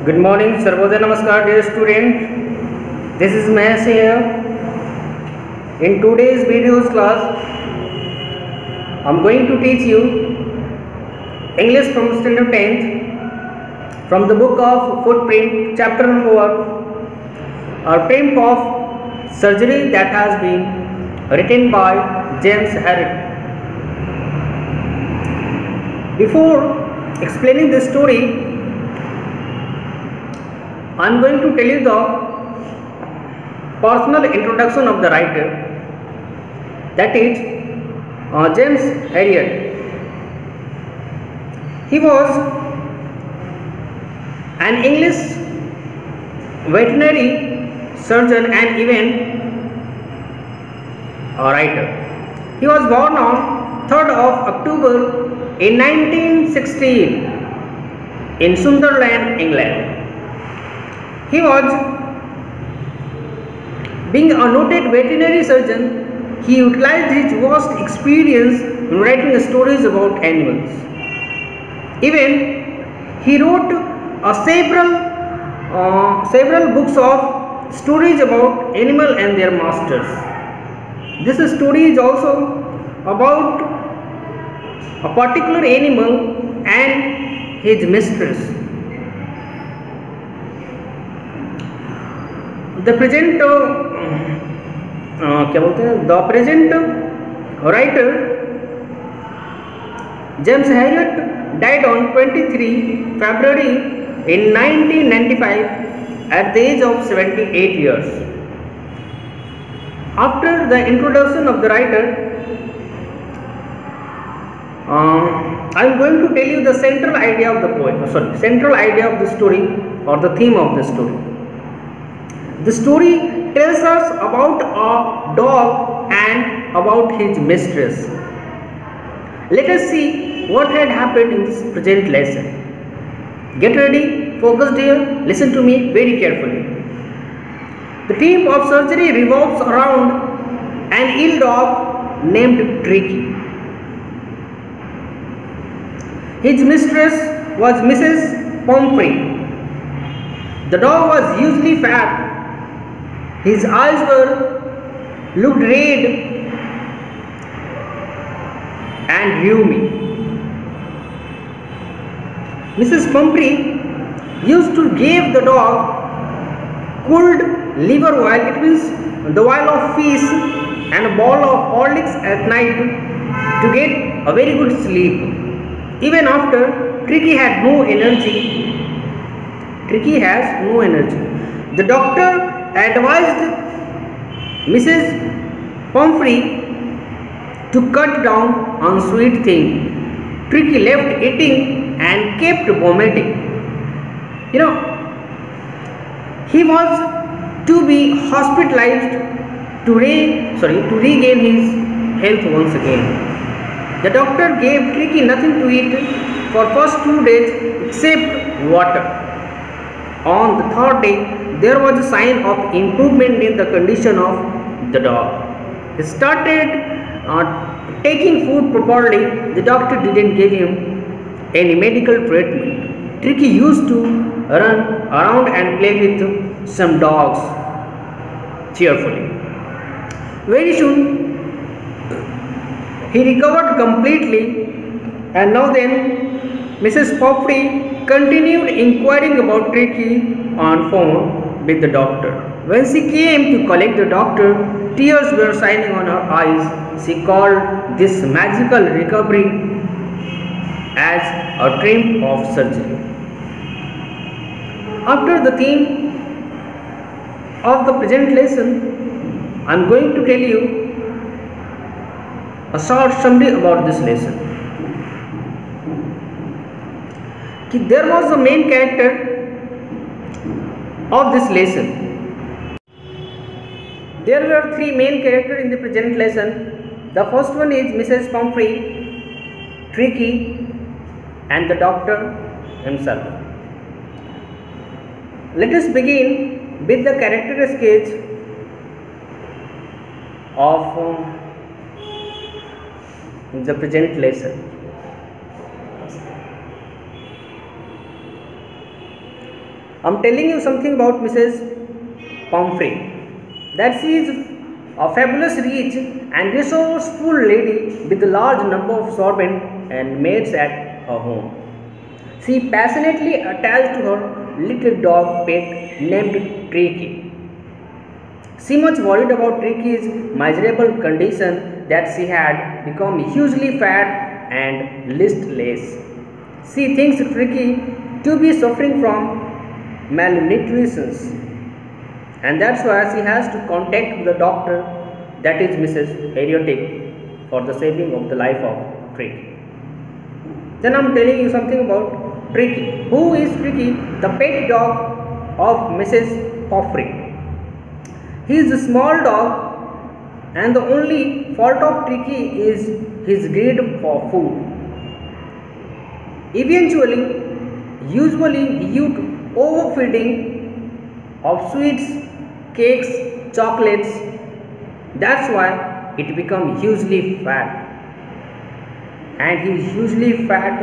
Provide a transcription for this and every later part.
Good morning, Sarvodaya Namaskar, dear student. This is Mahesh here. In today's videos class, I'm going to teach you English from Standard 10th from the book of Footprint, chapter number 1, or Temp of Surgery, that has been written by James Herriot. Before explaining this story, I am going to tell you the personal introduction of the writer, that is James Herriot. He was an English veterinary surgeon and even a writer. He was born on 3rd of October in 1916 in Sunderland, England. He was, being a noted veterinary surgeon, he utilized his vast experience in writing stories about animals. Even he wrote several books of stories about animals and their masters. This story is also about a particular animal and his mistress. The present writer James Herriot died on 23 February in 1995 at the age of 78 years. After the introduction of the writer, I am going to tell you the central idea of the story, or the theme of the story. The story tells us about a dog and about his mistress. Let us see what had happened in this present lesson. Get ready, focused here, listen to me very carefully. The theme of surgery revolves around an ill dog named Tricky. His mistress was Mrs. Pumphrey. The dog was hugely fat. His eyes looked red and rheumy. Mrs. Pumphrey used to give the dog cooled liver oil, it means the oil of fish, and a ball of Horlicks at night to get a very good sleep. Even after Tricky has no energy. The doctor advised Mrs. Pumphrey to cut down on sweet things. Tricky left eating and kept vomiting. He was to be hospitalized to regain his health once again. The doctor gave Tricky nothing to eat for first 2 days except water. On the 3rd day, there was a sign of improvement in the condition of the dog. He started taking food properly. The doctor didn't give him any medical treatment. Tricky used to run around and play with some dogs cheerfully. Very soon, he recovered completely, and now then Mrs. Pumphrey continued inquiring about Tricky on phone with the doctor. When she came to collect the doctor, tears were shining on her eyes. She called this magical recovery as a triumph of surgery. After the theme of the present lesson, I am going to tell you a short summary about this lesson. There was a main character of this lesson. There were 3 main characters in the present lesson. The first one is Mrs. Pumphrey, Tricky, and the doctor himself. Let us begin with the character sketch of the present lesson. I'm telling you something about Mrs. Pomfrey. That she is a fabulous, rich and resourceful lady with a large number of servants and maids at her home. She passionately attached to her little dog pet named Tricky. She much worried about Tricky's miserable condition that she had become hugely fat and listless. She thinks Tricky to be suffering from malnutrition, and that's why she has to contact the doctor, that is Mrs. Harriet, for the saving of the life of Tricky. Then I'm telling you something about Tricky. Who is Tricky? The pet dog of Mrs. Pomfrey. He is a small dog, and the only fault of Tricky is his greed for food. Usually due to overfeeding of sweets, cakes, chocolates. That's why it becomes hugely fat, and his hugely fat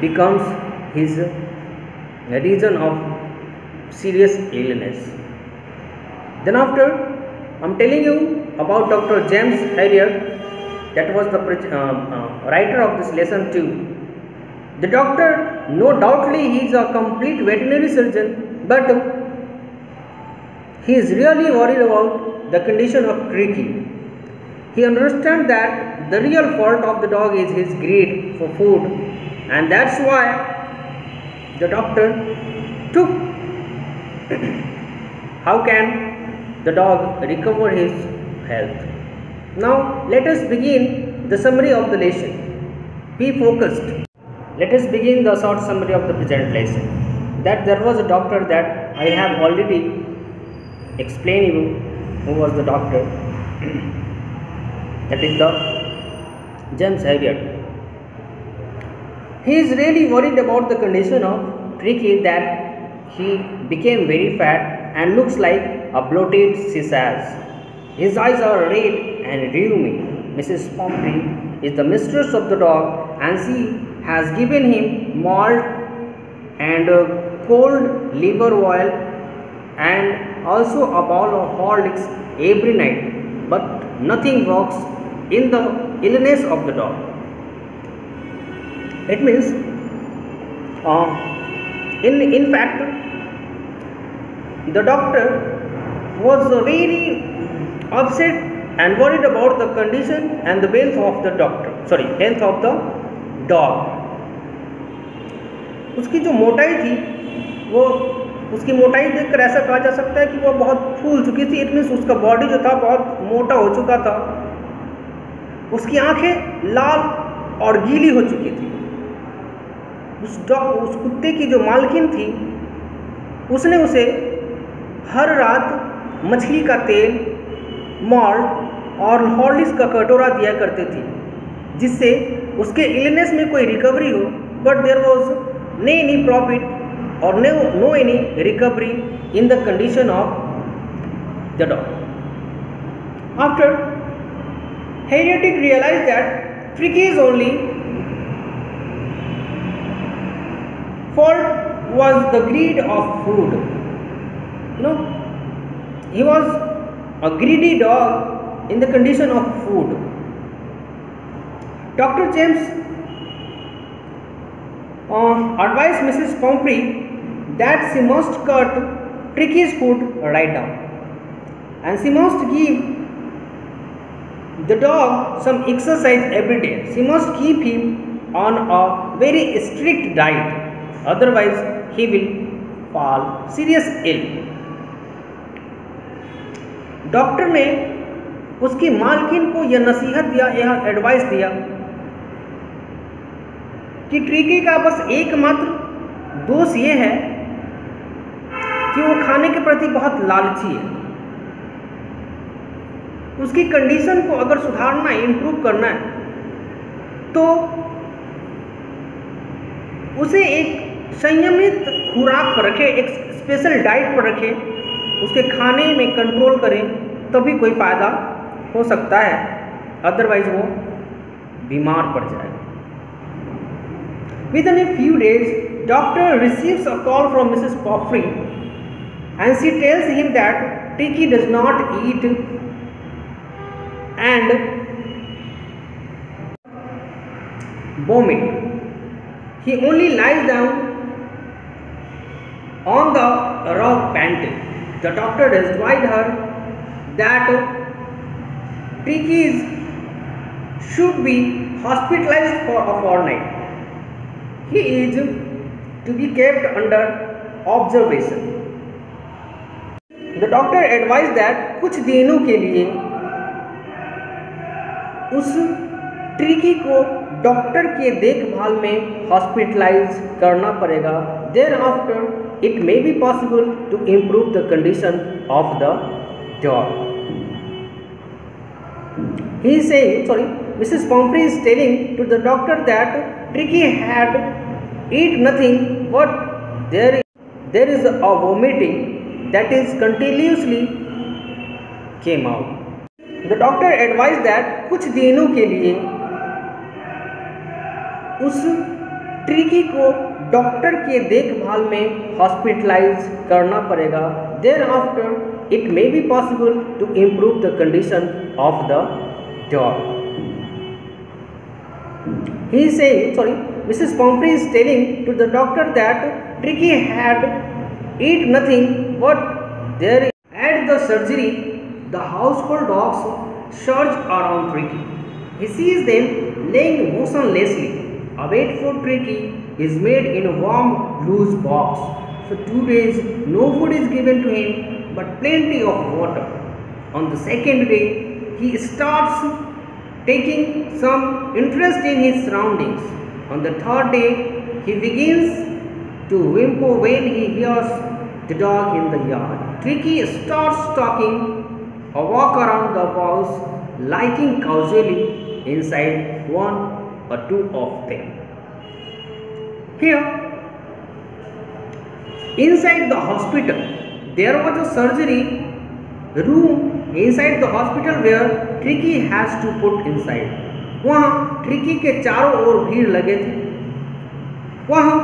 becomes his reason of serious illness. Then after, I'm telling you about Dr. James Harriet, that was the writer of this lesson too. The doctor, no doubtly he is a complete veterinary surgeon, but he is really worried about the condition of Tricky. He understands that the real fault of the dog is his greed for food, and that's why the doctor took how can the dog recover his health. Now let us begin the summary of the lesson. Be focused. Let us begin the short summary of the present lesson. That there was a doctor that I have already explained you who was the doctor. That is the James Harriet. He is really worried about the condition of Tricky, that he became very fat and looks like a bloated sisas. His eyes are red and rheumy. Mrs. Pomfrey is the mistress of the dog, and she has given him malt and cold liver oil and also a bowl of Horlicks every night, but nothing works in the illness of the dog. It means, in fact, the doctor was very upset and worried about the condition and the health of the health of the dog. उसकी जो मोटाई थी, वो उसकी मोटाई देखकर ऐसा कहा जा सकता है कि वो बहुत फूल चुकी थी। इट मीन्स उसका बॉडी जो था बहुत मोटा हो चुका था। उसकी आंखें लाल और गीली हो चुकी थी। उस कुत्ते की जो मालकिन थी, उसने उसे हर रात मछली का तेल, मॉल्ट और हॉर्लिक्स का कटोरा दिया करती थी, जिससे उसके इलनेस में कोई रिकवरी हो, but there was no any profit or no any recovery in the condition of the dog. After, Harriet realized that Tricky's only fault was the greed of food. He was a greedy dog in the condition of food. Dr. James advised Mrs. Pomfrey that she must cut Tricky's food right down, and she must give the dog some exercise every day. She must keep him on a very strict diet, otherwise he will fall serious ill. Doctor ने उसकी मालकिन को यह नसीहत दिया, यह advice दिया कि ट्रिकी का बस एकमात्र दोष ये है कि वो खाने के प्रति बहुत लालची है। उसकी कंडीशन को अगर सुधारना है, इम्प्रूव करना है, तो उसे एक संयमित खुराक पर रखे, एक स्पेशल डाइट पर रखे, उसके खाने में कंट्रोल करें, तभी कोई फ़ायदा हो सकता है, अदरवाइज वो बीमार पड़ जाएगा। Within a few days, doctor receives a call from Mrs. Pomfrey and she tells him that Tricky does not eat and vomit. He only lies down on the rug panting. The doctor advised her that Tricky should be hospitalized for a fortnight. He is to be kept under observation. The doctor advised that कुछ दिनों के लिए उस tricky को doctor के देखभाल में hospitalise करना पड़ेगा. Thereafter, it may be possible to improve the condition of the dog. Mrs. Pomfrey is telling to the doctor that Tricky had eaten nothing, but there is a vomiting that is continuously came out. The doctor advised that कुछ दिनों के लिए उस tricky को doctor के देखभाल में hospitalise करना पड़ेगा. Thereafter, it may be possible to improve the condition of the dog. Mrs. Pomfrey is telling to the doctor that Tricky had eaten nothing, but at the surgery, the household dogs surge around Tricky. He sees them laying motionlessly. A bed for Tricky is made in a warm, loose box. For 2 days, no food is given to him, but plenty of water. On the second day, he starts taking some interest in his surroundings. On the third day, he begins to whimper when he hears the dog in the yard. Tricky starts talking a walk around the house, liking casually inside one or two of them. Here, inside the hospital, there was a surgery room inside the hospital where Tricky has to put inside. वहाँ tricky के चारों ओर भीड़ लगे थे. वहाँ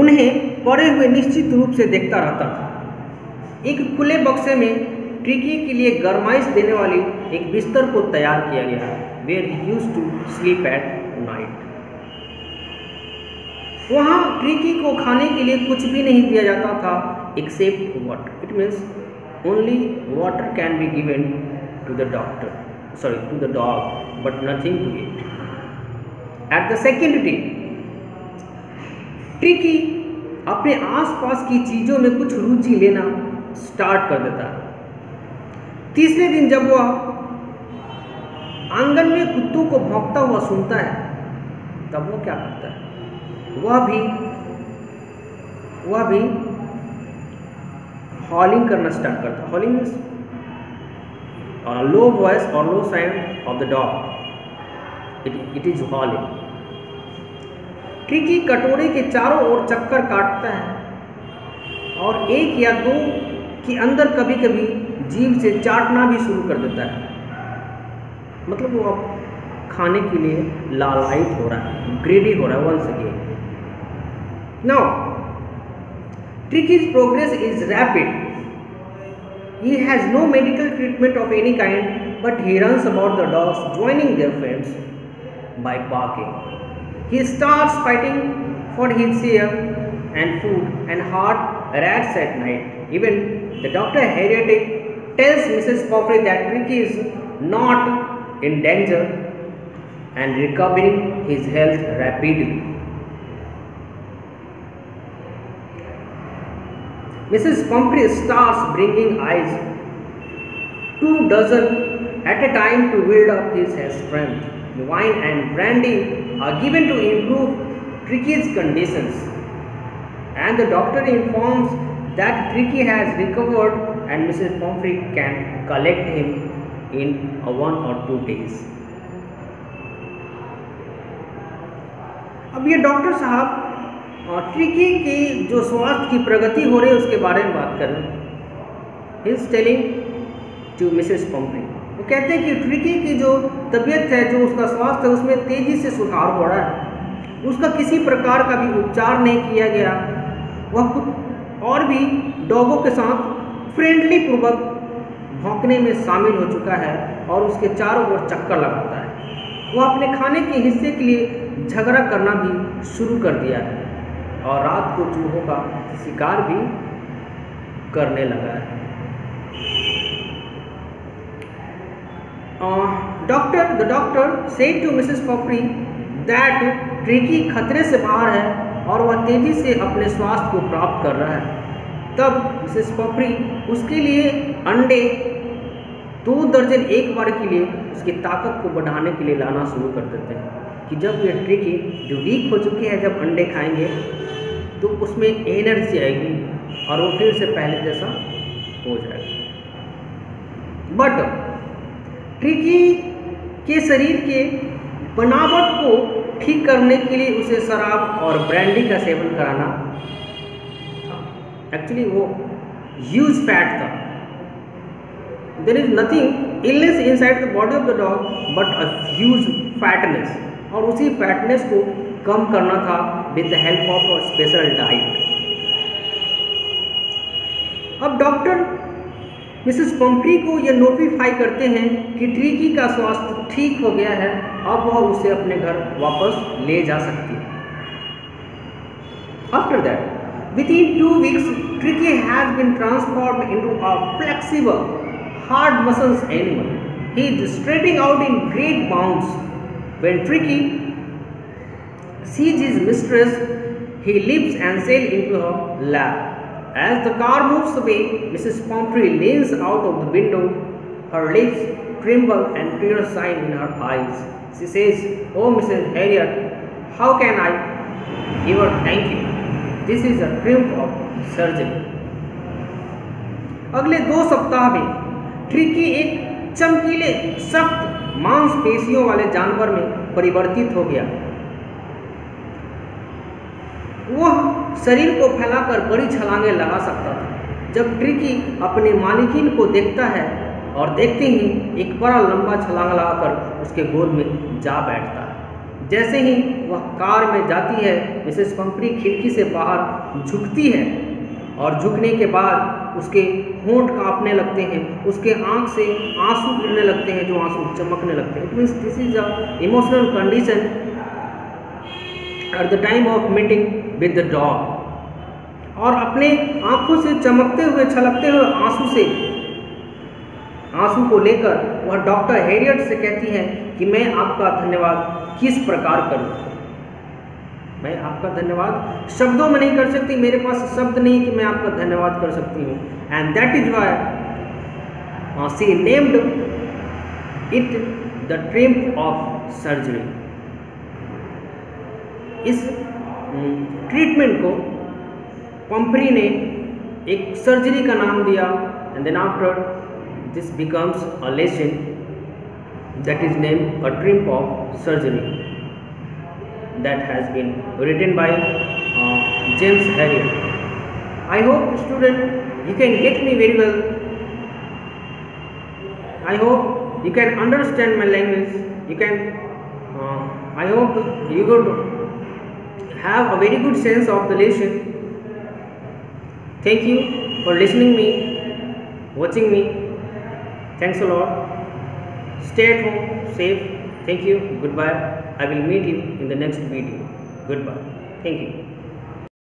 उन्हें पड़े हुए निश्चित रूप से देखता रहता था. एक खुले बक्से में ट्रिकी के लिए गरमाइश देने वाली एक बिस्तर को तैयार किया गया है, where he used to sleep at night. वहाँ ट्रिकी को खाने के लिए कुछ भी नहीं दिया जाता था except water. It means only water can be given to the dog, but nothing to eat. At the second day, tricky अपने आसपास की चीज़ों में कुछ रुचि लेना स्टार्ट कर देता है. तीसरे दिन जब वह आंगन में कुत्तों को भौंकता हुआ सुनता है, तब वो क्या करता है? वह भी हॉलिंग करना स्टार्ट करता है. हॉलिंग मीन्स लो वॉइस और low sound of the dog. It is howling. Tricki कटोरे के चारों ओर चक्कर काटता है और एक या दो के अंदर कभी कभी जीभ से चाटना भी शुरू कर देता है. मतलब वो अब खाने के लिए लालायित हो रहा है, ग्रेडी हो रहा है once again. Now Tricky's progress is rapid. He has no medical treatment of any kind, but he runs about the dogs, joining their friends by barking. He starts fighting for his share and food and hard rats at night. Even the Dr. Harriet tells Mrs. Pomfrey that Tricky is not in danger and recovering his health rapidly. Mrs. Pomfrey starts bringing eyes 24 at a time to build up his strength. Wine and brandy are given to improve Tricky's conditions, and the doctor informs that Tricky has recovered and Mrs. Pomfrey can collect him in 1 or 2 days. अब ये doctor साहब tricky की जो स्वास्थ्य की प्रगति हो रही है उसके बारे में बात कर रहे हैं. He is telling to Mrs Pumphrey. वो कहते हैं कि ट्रिकी की जो तबीयत है, जो उसका स्वास्थ्य है, उसमें तेज़ी से सुधार हो रहा है. उसका किसी प्रकार का भी उपचार नहीं किया गया। वह खुद और भी डॉगों के साथ फ्रेंडली पूर्वक भौंकने में शामिल हो चुका है और उसके चारों ओर चक्कर लगाता है। वह अपने खाने के हिस्से के लिए झगड़ा करना भी शुरू कर दिया है और रात को चूहों का शिकार भी करने लगा है। The doctor said to Mrs Pumphrey that Tricki खतरे से बाहर है और वह तेजी से अपने स्वास्थ्य को प्राप्त कर रहा है। तब मिसेस पॉपरी उसके लिए अंडे 2 दर्जन एक बार के लिए उसकी ताकत को बढ़ाने के लिए लाना शुरू कर देते हैं कि जब ये ट्रिकी जो वीक हो चुके हैं जब अंडे खाएंगे तो उसमें एनर्जी आएगी और वो फिर से पहले जैसा हो जाएगा। बट ट्रिकी के शरीर के बनावट को ठीक करने के लिए उसे शराब और ब्रांडी का सेवन कराना, एक्चुअली वो ह्यूज फैट था। There is nothing illness inside the body of the dog but a huge fatness, और उसी फैटनेस को कम करना था with the help of a special diet. अब डॉक्टर मिसेस पम्फ्री को यह नोटिफाई करते हैं कि ट्रिकी का स्वास्थ्य ठीक हो गया है, अब वह उसे अपने घर वापस ले जा सकती है। After that within 2 weeks Tricky has been transformed into a flexible hard muscles animal. He is straining out in great bounds. When Tricky sees his mistress, he leaps and sails into her lap. As the car moves away, Mrs. Pomfrey leans out of the window. Her lips tremble and tears shine in her eyes. She says, "Oh, Mrs. Harriet, how can I ever thank you? This is a triumph of surgery." अगले 2 सप्ताह में tricky एक चमकीले सख्त मांसपेशियों वाले जानवर में परिवर्तित हो गया। वह शरीर को फैलाकर बड़ी छलांगें लगा सकता था। जब ट्रिकी अपने मालिकिन को देखता है और देखते ही एक बड़ा लंबा छलांग लगाकर उसके गोद में जा बैठता है। जैसे ही वह कार में जाती है, मिसेस पम्फ्री खिड़की से बाहर झुकती है और झुकने के बाद उसके होंठ कांपने लगते हैं, उसके आंख से आंसू गिरने लगते हैं, जो आंसू चमकने लगते हैं। It means this is a emotional condition at the time of meeting with the dog. और अपने आंखों से चमकते हुए छलकते हुए आंसू को लेकर वह डॉक्टर हैरियट से कहती है कि मैं आपका धन्यवाद किस प्रकार करूं। मैं आपका धन्यवाद शब्दों में नहीं कर सकती, मेरे पास शब्द नहीं कि मैं आपका धन्यवाद कर सकती हूँ। And that is why she named it the triumph of surgery. इस ट्रीटमेंट को पम्फ्री ने एक सर्जरी का नाम दिया। And then after this becomes a lesson that is named a triumph of surgery, that has been written by James Harriet. I hope student you can get me very well. I hope you can understand my language. You can I hope you would have a very good sense of the lesson. Thank you for listening me, watching me. Thanks a lot. Stay at home, safe. Thank you. Goodbye. I will meet you in the next video. Goodbye. Thank you.